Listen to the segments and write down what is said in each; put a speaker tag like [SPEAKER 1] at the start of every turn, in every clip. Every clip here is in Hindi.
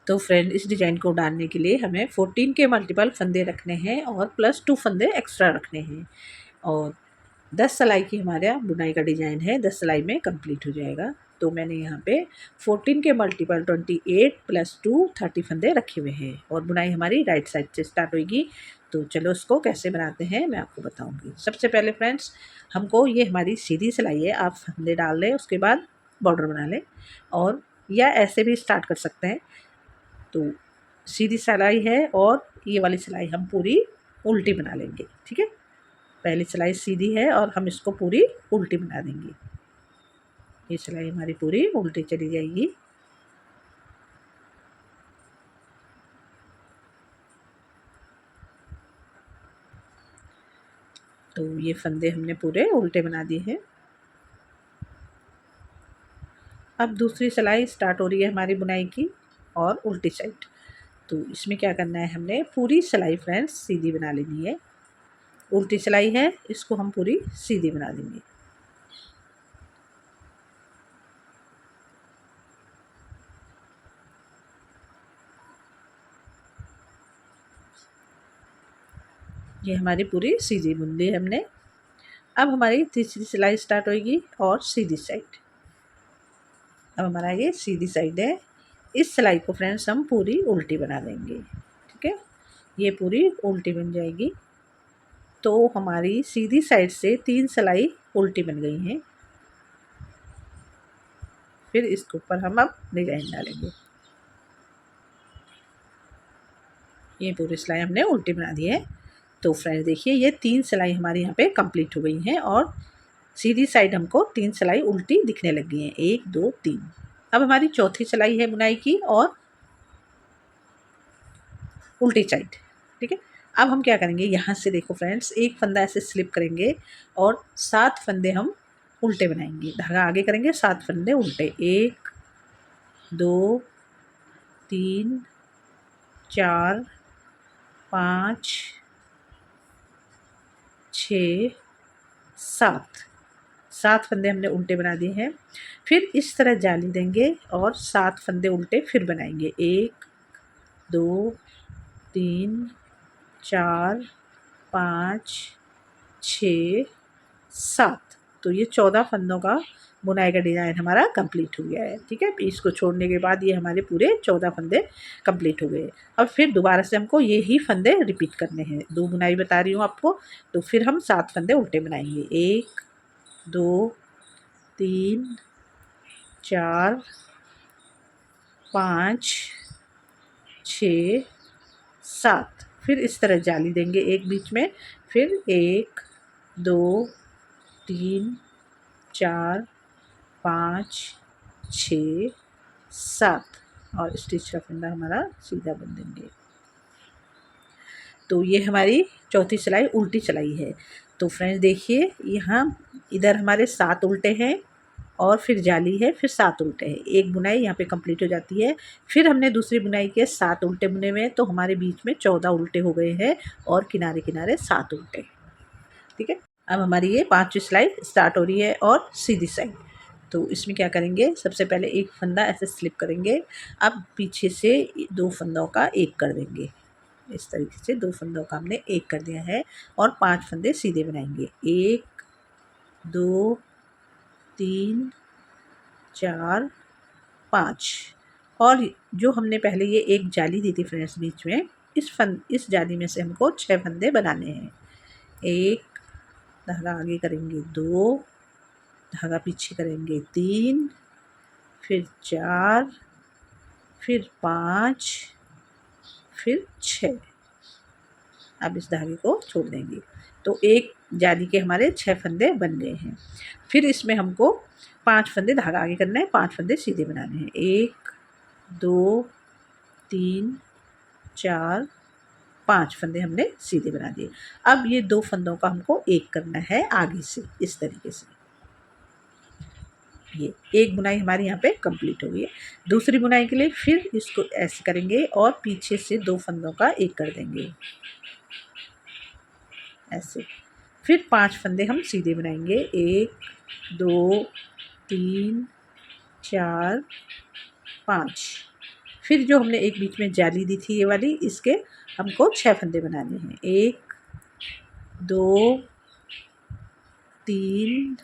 [SPEAKER 1] तो फ्रेंड इस डिज़ाइन को डालने के लिए हमें 14 के मल्टीपल फंदे रखने हैं और प्लस 2 फंदे एक्स्ट्रा रखने हैं और 10 सिलाई की हमारा बुनाई का डिज़ाइन है, 10 सिलाई में कंप्लीट हो जाएगा। तो मैंने यहाँ पे 14 के मल्टीपल 28 प्लस 2 30 फंदे रखे हुए हैं और बुनाई हमारी राइट साइड से स्टार्ट होगी। तो चलो इसको कैसे बनाते हैं मैं आपको बताऊँगी। सबसे पहले फ्रेंड्स हमको ये हमारी सीधी सिलाई है, आप फंदे डाल लें उसके बाद बॉर्डर बना लें और या ऐसे भी स्टार्ट कर सकते हैं। तो सीधी सिलाई है और ये वाली सिलाई हम पूरी उल्टी बना लेंगे, ठीक है। पहली सिलाई सीधी है और हम इसको पूरी उल्टी बना देंगे। ये सिलाई हमारी पूरी उल्टी चली जाएगी। तो ये फंदे हमने पूरे उल्टे बना दिए हैं। अब दूसरी सिलाई स्टार्ट हो रही है हमारी बुनाई की और उल्टी साइड। तो इसमें क्या करना है, हमने पूरी सिलाई फ्रेंड्स सीधी बना लेनी है। उल्टी सिलाई है, इसको हम पूरी सीधी बना देंगे। ये हमारी पूरी सीधी बुन ली हमने। अब हमारी तीसरी सिलाई स्टार्ट होगी और सीधी साइड। अब हमारा ये सीधी साइड है, इस सिलाई को फ्रेंड्स हम पूरी उल्टी बना देंगे, ठीक है। ये पूरी उल्टी बन जाएगी। तो हमारी सीधी साइड से 3 सिलाई उल्टी बन गई हैं। फिर इसके ऊपर हम अब डिजाइन डालेंगे। ये पूरी सिलाई हमने उल्टी बना दी है। तो फ्रेंड्स देखिए ये 3 सिलाई हमारी यहाँ पे कंप्लीट हो गई हैं और सीधी साइड हमको 3 सिलाई उल्टी दिखने लग गई हैं, 1 2 3। अब हमारी चौथी सिलाई है बुनाई की और उल्टी साइड, ठीक है। अब हम क्या करेंगे, यहाँ से देखो फ्रेंड्स एक फंदा ऐसे स्लिप करेंगे और 7 फंदे हम उल्टे बनाएंगे। धागा आगे करेंगे, 7 फंदे उल्टे, 1 2 3 4 5 6 7 7 फंदे हमने उल्टे बना दिए हैं। फिर इस तरह जाली देंगे और 7 फंदे उल्टे फिर बनाएंगे, 1 2 3 4 5 6 7। तो ये 14 फंदों का बुनाई का डिज़ाइन हमारा कंप्लीट हो गया है, ठीक है। इसको छोड़ने के बाद ये हमारे पूरे 14 फंदे कंप्लीट हो गए। अब फिर दोबारा से हमको ये ही फंदे रिपीट करने हैं। 2 बुनाई बता रही हूँ आपको। तो फिर हम 7 फंदे उल्टे बनाएंगे, 1 2 3 4 5 6 7। फिर इस तरह जाली देंगे एक बीच में। फिर 1 2 3 4 5 6 7 और स्टिच का फंदा हमारा सीधा बन देंगे। तो ये हमारी चौथी सिलाई उल्टी सिलाई है। तो फ्रेंड्स देखिए यहाँ इधर हमारे 7 उल्टे हैं और फिर जाली है, फिर 7 उल्टे हैं। एक बुनाई यहाँ पे कंप्लीट हो जाती है। फिर हमने दूसरी बुनाई के 7 उल्टे बुने हुए हैं, तो हमारे बीच में 14 उल्टे हो गए हैं और किनारे किनारे 7 उल्टे, ठीक है। अब हमारी ये 5वीं सिलाई स्टार्ट हो रही है और सीधी साइड। तो इसमें क्या करेंगे, सबसे पहले एक फंदा ऐसे स्लिप करेंगे। अब पीछे से 2 फंदों का एक कर देंगे। इस तरीके से 2 फंदों का हमने एक कर दिया है और 5 फंदे सीधे बनाएंगे, 1 2 3 4 5। और जो हमने पहले ये एक जाली दी थी फ्रेंड्स बीच में, इस जाली में से हमको 6 फंदे बनाने हैं। 1 धागा आगे करेंगे, 2 धागा पीछे करेंगे, 3 फिर 4 फिर 5 फिर 6। अब इस धागे को छोड़ देंगे। तो एक जाली के हमारे 6 फंदे बन गए हैं। फिर इसमें हमको 5 फंदे धागा आगे करना है, 5 फंदे सीधे बनाने हैं, 1 2 3 4 5 फंदे हमने सीधे बना दिए। अब ये 2 फंदों का हमको एक करना है आगे से, इस तरीके से। ये एक बुनाई हमारी यहाँ पे कंप्लीट हो गई है। दूसरी बुनाई के लिए फिर इसको ऐसे करेंगे और पीछे से 2 फंदों का एक कर देंगे ऐसे। फिर 5 फंदे हम सीधे बनाएंगे, 1 2 3 4 5। फिर जो हमने एक बीच में जाली दी थी ये वाली, इसके हमको 6 फंदे बनाने हैं। 1 2 3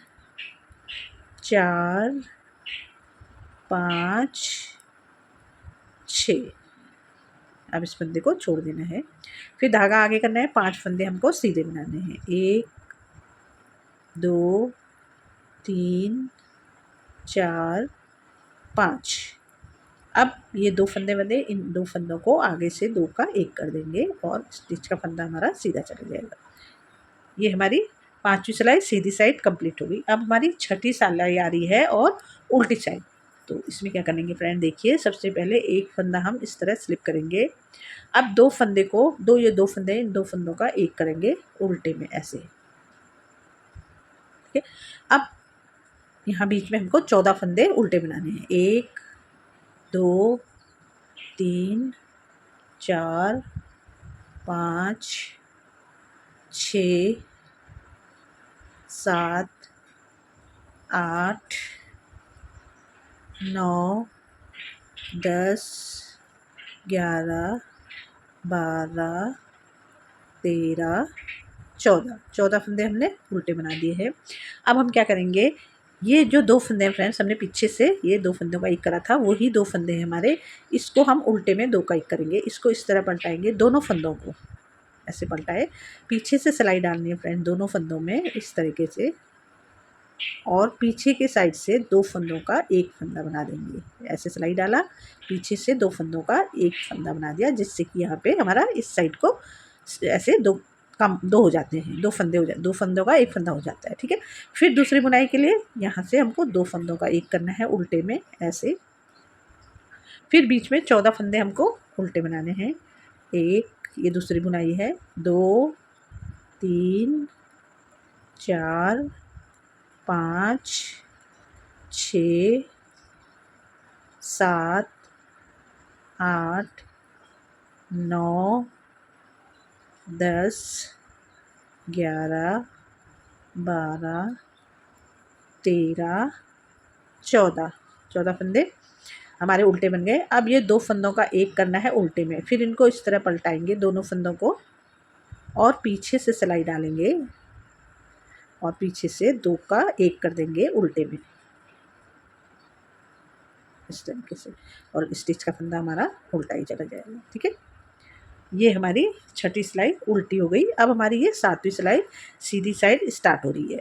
[SPEAKER 1] 4 5 6। अब इस फंदे को छोड़ देना है। फिर धागा आगे करना है, 5 फंदे हमको सीधे बनाने हैं। 1 2 3 4 5। अब ये 2 फंदे बंधे, इन 2 फंदों को आगे से 2 का 1 कर देंगे और स्टिच का फंदा हमारा सीधा चला जाएगा। ये हमारी 5वीं सिलाई सीधी साइड कंप्लीट हो गई। अब हमारी 6ठी सिलाई आ रही है और उल्टी साइड। तो इसमें क्या करेंगे फ्रेंड, देखिए सबसे पहले एक फंदा हम इस तरह स्लिप करेंगे। अब 2 फंदे को, ये 2 फंदे, इन 2 फंदों का 1 करेंगे उल्टे में ऐसे। ठीक है, अब यहाँ बीच में हमको 14 फंदे उल्टे बनाने हैं। 1 2 3 4 5 6 7 8 9 10 11 12 13 14 फंदे हमने उल्टे बना दिए हैं। अब हम क्या करेंगे, ये जो 2 फंदे हैं फ्रेंड्स, हमने पीछे से ये 2 फंदों का 1 करा था, वही 2 फंदे हैं हमारे। इसको हम उल्टे में 2 का 1 करेंगे। इसको इस तरह पलटाएंगे, दोनों फंदों को ऐसे पलटाए, पीछे से सिलाई डालनी है फ्रेंड दोनों फंदों में इस तरीके से, और पीछे के साइड से 2 फंदों का 1 फंदा बना देंगे। ऐसे सिलाई डाला, पीछे से 2 फंदों का 1 फंदा बना दिया, जिससे कि यहाँ पे हमारा इस साइड को ऐसे 2 हो जाते हैं, 2 फंदे हो जाते, 2 फंदों का 1 फंदा हो जाता है। ठीक है, फिर दूसरी बुनाई के लिए यहाँ से हमको 2 फंदों का 1 करना है उल्टे में ऐसे। फिर बीच में 14 फंदे हमको उल्टे बनाने हैं। 1, ये दूसरी बुनाई है, 2 3 4 5 6 7 8 9 10 11 12 13 14 फंदे हमारे उल्टे बन गए। अब ये 2 फंदों का 1 करना है उल्टे में। फिर इनको इस तरह पलटाएंगे दोनों फंदों को, और पीछे से सिलाई डालेंगे और पीछे से 2 का 1 कर देंगे उल्टे में इस तरीके से, और स्टिच का फंदा हमारा उल्टा ही चला जाएगा। ठीक है, ये हमारी 6ठी सिलाई उल्टी हो गई। अब हमारी ये 7वीं सिलाई सीधी साइड स्टार्ट हो रही है।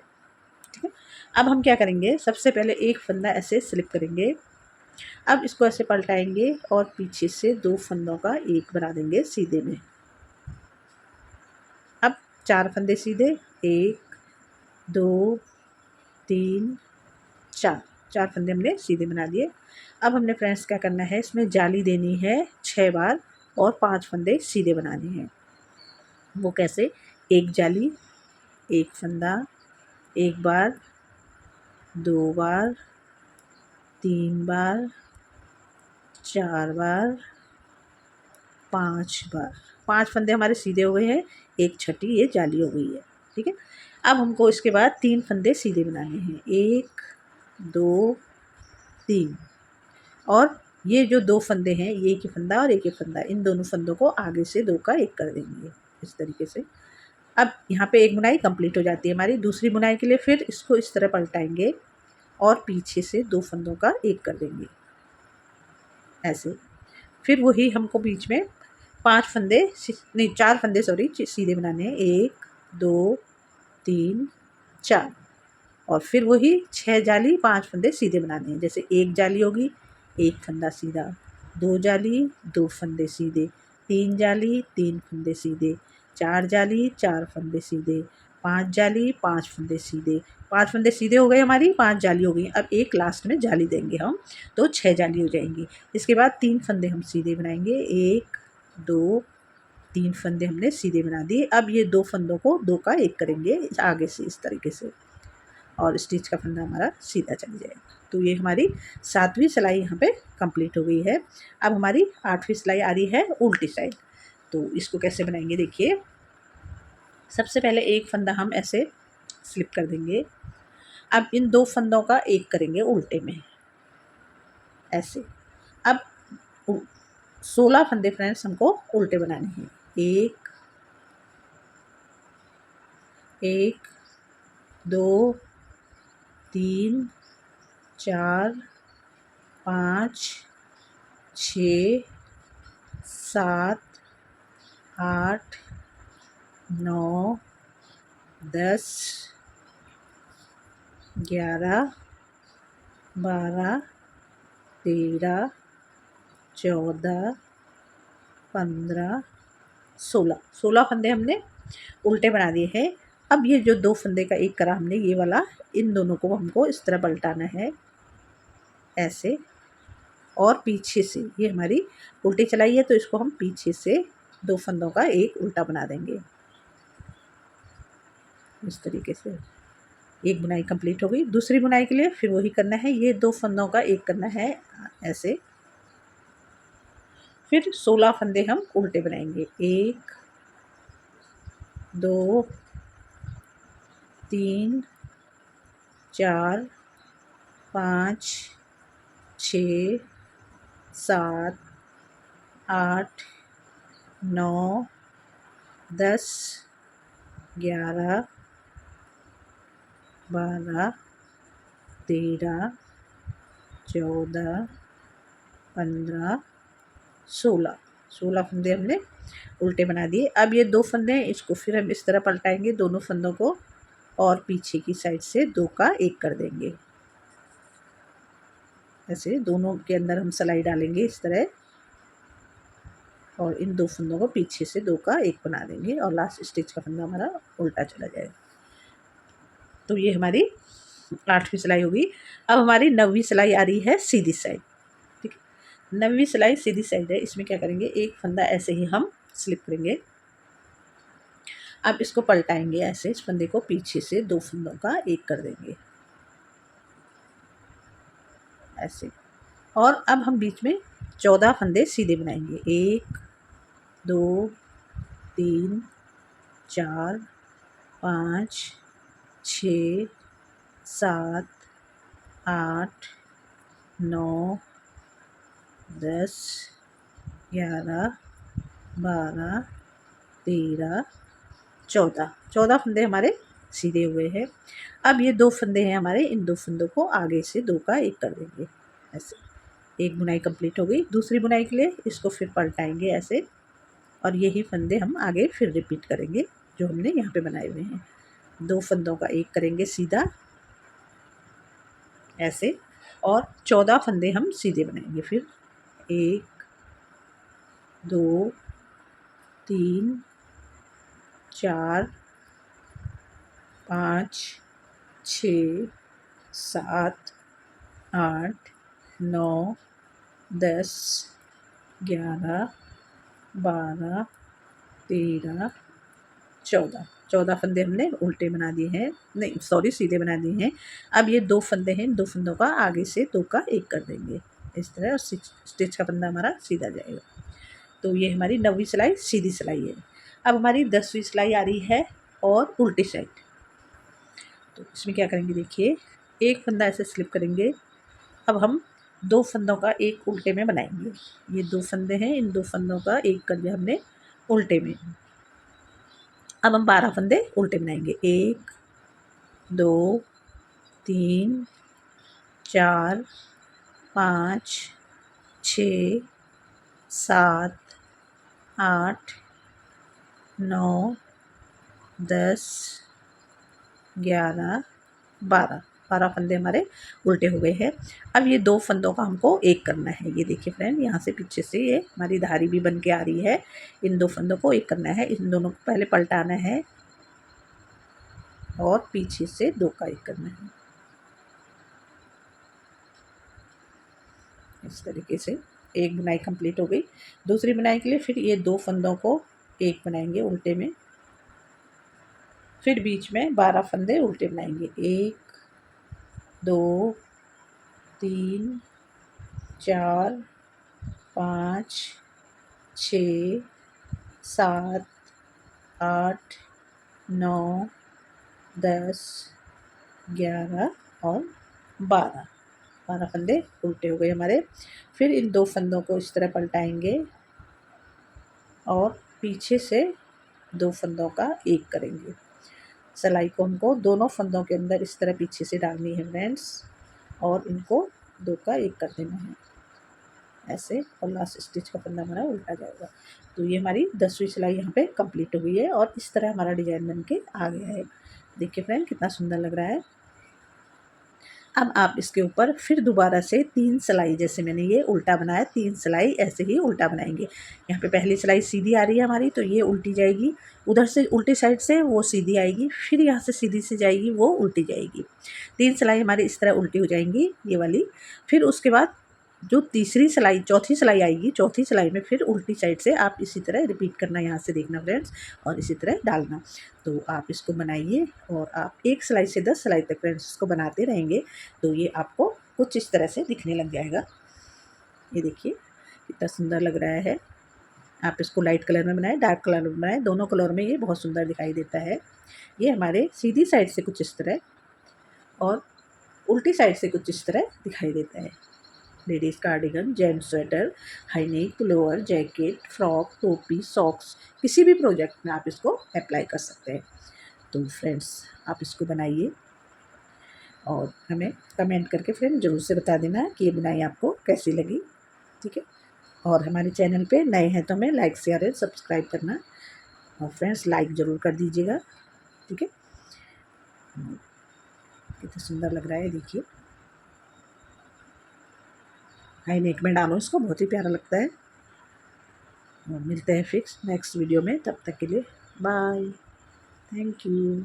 [SPEAKER 1] ठीक है, अब हम क्या करेंगे, सबसे पहले एक फंदा ऐसे स्लिप करेंगे। अब इसको ऐसे पलटाएंगे और पीछे से 2 फंदों का 1 बना देंगे सीधे में। अब 4 फंदे सीधे, 1 2 3 4 फंदे हमने सीधे बना दिए। अब हमने फ्रेंड्स क्या करना है, इसमें जाली देनी है 6 बार और 5 फंदे सीधे बनाने हैं। वो कैसे, 1 जाली, 1 फंदा, 1 बार, 2 बार, 3 बार, 4 बार, 5 बार। 5 फंदे हमारे सीधे हो गए हैं, 1 छठी ये जाली हो गई है। ठीक है, अब हमको इसके बाद 3 फंदे सीधे बनाने हैं, 1 2 3, और ये जो 2 फंदे हैं, ये एक ही फंदा और एक ही फंदा, इन दोनों फंदों को आगे से 2 का 1 कर देंगे इस तरीके से। अब यहाँ पे एक बुनाई कंप्लीट हो जाती है हमारी। दूसरी बुनाई के लिए फिर इसको इस तरह पलटाएंगे और पीछे से 2 फंदों का 1 कर देंगे ऐसे। फिर वही हमको बीच में 5 फंदे, नहीं 4 फंदे सॉरी सीधे बनाने हैं, 1 2 3 4, और फिर वही 6 जाली 5 फंदे सीधे बनाने हैं। जैसे 1 जाली होगी, 1 फंदा सीधा, 2 जाली 2 फंदे सीधे, 3 जाली 3 फंदे सीधे, 4 जाली 4 फंदे सीधे, 5 जाली 5 फंदे सीधे। 5 फंदे सीधे हो गए हमारी, 5 जाली हो गई। अब एक लास्ट में जाली देंगे हम, तो 6 जाली हो जाएंगी। इसके बाद 3 फंदे हम सीधे बनाएंगे, 1 2 3 फंदे हमने सीधे बना दिए। अब ये 2 फंदों को 2 का 1 करेंगे आगे से इस तरीके से, और स्टिच का फंदा हमारा सीधा चल जाएगा। तो ये हमारी 7वीं सिलाई यहाँ पे कंप्लीट हो गई है। अब हमारी 8वीं सिलाई आ रही है उल्टी साइड। तो इसको कैसे बनाएंगे, देखिए सबसे पहले एक फंदा हम ऐसे स्लिप कर देंगे। अब इन 2 फंदों का 1 करेंगे उल्टे में ऐसे। अब 16 फंदे फ्रेंड्स हमको उल्टे बनाने हैं। एक, एक, दो, तीन, चार, 5, 6, 7, 8, 9, 10, 11, 12, 13, 14, 15, 16 फंदे हमने उल्टे बना दिए हैं। अब ये जो 2 फंदे का एक करा हमने ये वाला, इन दोनों को हमको इस तरह पलटाना है ऐसे, और पीछे से ये हमारी उल्टी चलाई है तो इसको हम पीछे से 2 फंदों का एक उल्टा बना देंगे इस तरीके से। एक बुनाई कंप्लीट हो गई। दूसरी बुनाई के लिए फिर वही करना है, ये 2 फंदों का एक करना है ऐसे, फिर 16 फंदे हम उल्टे बनाएंगे। 1, 2, 3, 4, 5, 6, 7, 8, 9, 10, 11, 12, 13, 14, 15, 16 फंदे हमने उल्टे बना दिए। अब ये 2 फंदे हैं, इसको फिर हम इस तरह पलटाएंगे दोनों फंदों को, और पीछे की साइड से 2 का 1 कर देंगे ऐसे। दोनों के अंदर हम सिलाई डालेंगे इस तरह, और इन 2 फंदों को पीछे से 2 का 1 बना देंगे, और लास्ट स्टिच का फंदा हमारा उल्टा चला जाएगा। तो ये हमारी 8वीं सिलाई होगी। अब हमारी 9वीं सिलाई आ रही है सीधी साइड। ठीक है, 9वीं सिलाई सीधी साइड है। इसमें क्या करेंगे, एक फंदा ऐसे ही हम स्लिप करेंगे। अब इसको पलटाएंगे ऐसे, इस फंदे को पीछे से 2 फंदों का 1 कर देंगे ऐसे, और अब हम बीच में 14 फंदे सीधे बनाएंगे। 1, 2, 3, 4, 5, 6, 7, 8, 9, 10, 11, 12, 13, 14 फंदे हमारे सीधे हुए हैं। अब ये 2 फंदे हैं हमारे, इन 2 फंदों को आगे से 2 का 1 कर देंगे ऐसे। एक बुनाई कंप्लीट हो गई। दूसरी बुनाई के लिए इसको फिर पलटाएंगे ऐसे, और यही फंदे हम आगे फिर रिपीट करेंगे जो हमने यहाँ पे बनाए हुए हैं। 2 फंदों का 1 करेंगे सीधा ऐसे, और 14 फंदे हम सीधे बनाएंगे। फिर 1, 2, 3, 4, 5, 6, 7, 8, 9, 10, 11, 12, 13, 14 फंदे हमने उल्टे बना दिए हैं, नहीं सॉरी सीधे बना दिए हैं। अब ये 2 फंदे हैं, इन 2 फंदों का आगे से 2 का 1 कर देंगे इस तरह, और स्टिच का फंदा हमारा सीधा जाएगा। तो ये हमारी 9वीं सिलाई सीधी सिलाई है। अब हमारी 10वीं सिलाई आ रही है और उल्टी साइड। तो इसमें क्या करेंगे, देखिए एक फंदा ऐसे स्लिप करेंगे। अब हम 2 फंदों का 1 उल्टे में बनाएंगे। ये 2 फंदे हैं, इन 2 फंदों का 1 कर दिया हमने उल्टे में। अब हम 12 फंदे उल्टे बनाएंगे। 1, 2, 3, 4, 5, 6, 7, 8, 9, 10, 11, 12 फंदे हमारे उल्टे हो गए हैं। अब ये 2 फंदों का हमको 1 करना है। ये देखिए फ्रेंड, यहाँ से पीछे से ये हमारी धारी भी बन के आ रही है। इन 2 फंदों को 1 करना है, इन दोनों को पहले पलटाना है और पीछे से 2 का 1 करना है इस तरीके से। एक बुनाई कंप्लीट हो गई। दूसरी बुनाई के लिए फिर ये 2 फंदों को 1 बनाएंगे उल्टे में, फिर बीच में 12 फंदे उल्टे बनाएंगे। 1, 2, 3, 4, 5, 6, 7, 8, 9, 10, 11 और 12 12 फंदे उल्टे हो गए हमारे। फिर इन 2 फंदों को इस तरह पलटाएंगे और पीछे से 2 फंदों का एक करेंगे। सिलाई को हमको दोनों फंदों के अंदर इस तरह पीछे से डालनी है फ्रेंड्स, और इनको 2 का एक कर देना है ऐसे, और लास्ट स्टिच का फंदा हमारा उल्टा जाएगा। तो ये हमारी 10वीं सिलाई यहाँ पे कंप्लीट हो गई है और इस तरह हमारा डिज़ाइन बन के आ गया है। देखिए फ्रेंड कितना सुंदर लग रहा है। अब आप इसके ऊपर फिर दोबारा से 3 सिलाई, जैसे मैंने ये उल्टा बनाया 3 सिलाई ऐसे ही उल्टा बनाएंगे। यहाँ पे पहली सिलाई सीधी आ रही है हमारी, तो ये उल्टी जाएगी, उधर से उल्टी साइड से वो सीधी आएगी, फिर यहाँ से सीधी से जाएगी वो उल्टी जाएगी। 3 सिलाई हमारी इस तरह उल्टी हो जाएंगी ये वाली। फिर उसके बाद जो तीसरी सिलाई चौथी सिलाई आएगी, चौथी सिलाई में फिर उल्टी साइड से आप इसी तरह रिपीट करना, यहाँ से देखना फ्रेंड्स, और इसी तरह डालना। तो आप इसको बनाइए और आप 1 सिलाई से 10 सिलाई तक फ्रेंड्स इसको बनाते रहेंगे तो ये आपको कुछ इस तरह से दिखने लग जाएगा। ये देखिए कितना सुंदर लग रहा है। आप इसको लाइट कलर में बनाएं, डार्क कलर में बनाएं, दोनों कलर में ये बहुत सुंदर दिखाई देता है। ये हमारे सीधी साइड से कुछ इस तरह और उल्टी साइड से कुछ इस तरह दिखाई देता है। Ladies cardigan, gents sweater, high neck, pullover, jacket, frock, टोपी, सॉक्स, किसी भी प्रोजेक्ट में आप इसको अप्लाई कर सकते हैं। तो फ्रेंड्स आप इसको बनाइए और हमें कमेंट करके फ्रेंड ज़रूर से बता देना कि ये बुनाई आपको कैसी लगी। ठीक है, और हमारे चैनल पे नए हैं तो हमें लाइक शेयर और सब्सक्राइब करना, और फ्रेंड्स लाइक ज़रूर कर दीजिएगा। ठीक है, कितना सुंदर लग रहा है देखिए। हाई नेक में डालो इसको, बहुत ही प्यारा लगता है। और मिलते हैं फिक्स नेक्स्ट वीडियो में, तब तक के लिए बाय, थैंक यू।